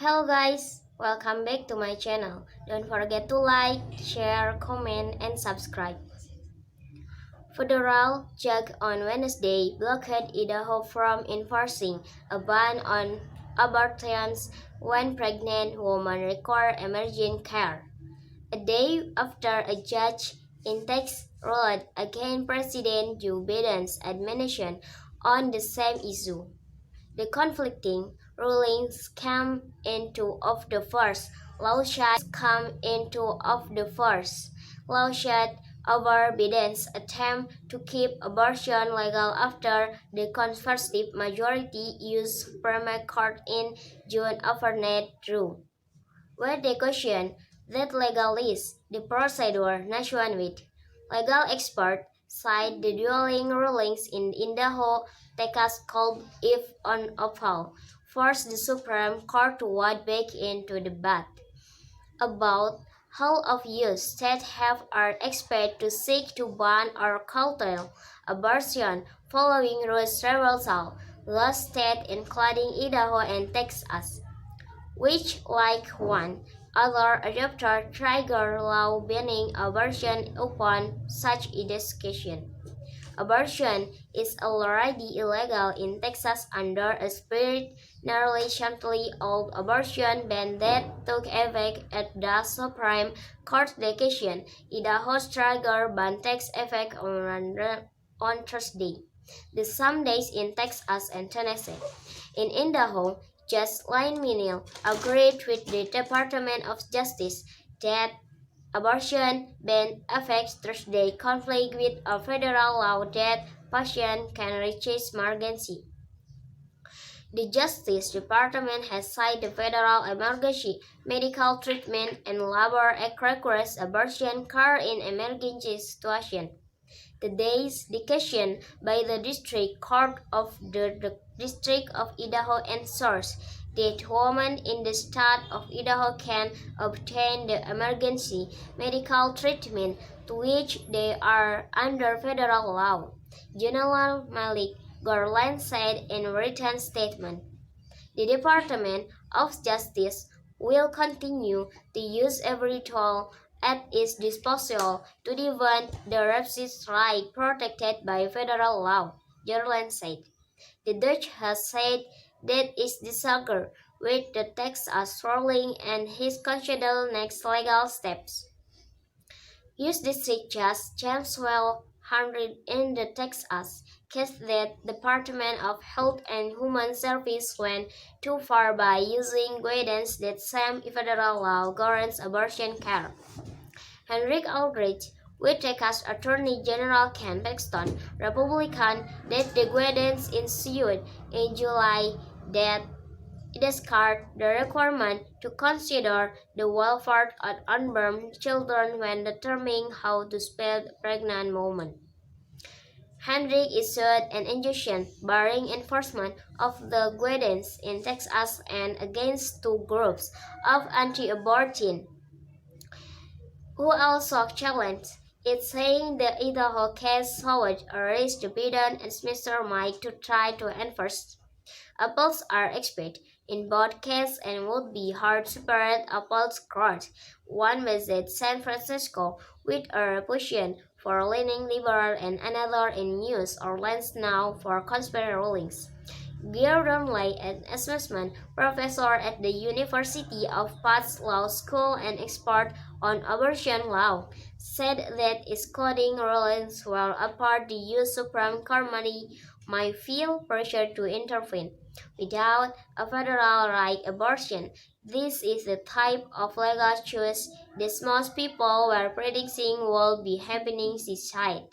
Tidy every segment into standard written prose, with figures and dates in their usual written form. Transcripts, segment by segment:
Hello guys, welcome back to my channel. Don't forget to like, share, comment, and subscribe. Federal judge on Wednesday blocked Idaho from enforcing a ban on abortions when pregnant women require emergency care. A day after a judge in Texas ruled against President Joe Biden's administration on the same issue. The conflicting rulings came into of the first lawsuit over Biden's attempt to keep abortion legal after the conservative majority U.S. Supreme Court in June overturned Roe, where they questioned that legalize the procedure nationwide. Legal experts cite the dueling rulings in Idaho, Texas could, if on appeal, force the Supreme Court to wade back into debate about how of U.S. states are expected to seek to ban or curtail abortion following Roe's reversal. Last states, including Idaho and Texas, which, like one other adopted trigger law banning abortion upon such a discussion. Abortion is already illegal in Texas under a spirit nearly century old abortion ban that took effect at the Supreme Court decision. Idaho's trigger ban takes effect on Thursday, the same days in Texas and Tennessee. In Idaho, Judge Lane Minil agreed with the Department of Justice that abortion ban affects Thursday conflict with a federal law that patients can request emergency. The Justice Department has cited the Federal Emergency Medical Treatment and Labor Act requires abortion care in emergency situations. Today's decision by the District Court of the District of Idaho ensures that women in the state of Idaho can obtain the emergency medical treatment to which they are under federal law, General Malik Garland said in a written statement. The Department of Justice will continue to use every tool at its disposal to defend the reproductive rights protected by federal law, Garland said. The judge has said that it disagrees with the Texas ruling and has considered next legal steps. U.S. District Judge James Henry in the Texas case that Department of Health and Human Services went too far by using guidance that same federal law governs abortion care. Henrik Aldrich, with Texas Attorney General Ken Paxton, Republican, that the guidance issued in July that discard the requirement to consider the welfare of unborn children when determining how to spell pregnant women. Hendrick issued an injunction barring enforcement of the guidance in Texas and against two groups of anti-abortion who also challenged it, saying the Idaho case showed a race to Biden and Mr. Mike to try to enforce. Appeals are expected in both cases and would be hard separate appeals courts, one based in San Francisco with a reputation for leaning liberal and another in New Orleans now for conspiracy rulings. Gordon Lay, an assessment professor at the University of Path's Law School and expert on abortion law, said that excluding rulings will apart the U.S. Supreme Court might feel pressure to intervene. Without a federal right abortion, this is the type of legal choice that most people were predicting will be happening this side.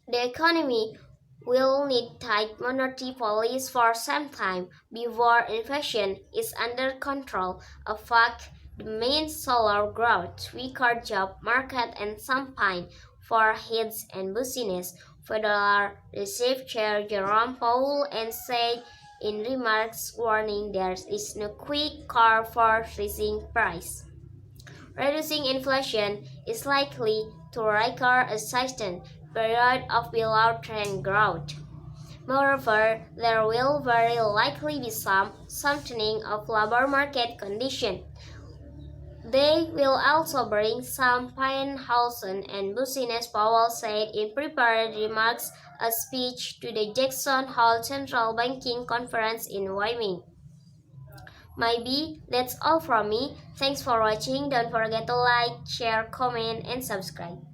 The economy will need tight monetary policy for some time before inflation is under control, a fact the main solar growth, weaker job market, and some pain for heads and business. Federal Reserve Chair Jerome Powell and said in remarks warning there is no quick cure for raising price. Reducing inflation is likely to require a sustained period of below-trend growth. Moreover, there will very likely be some softening of labor market conditions. They will also bring some Houston and business, Powell said in prepared remarks, a speech to the Jackson Hole Central Banking Conference in Wyoming. Maybe that's all from me. Thanks for watching. Don't forget to like, share, comment, and subscribe.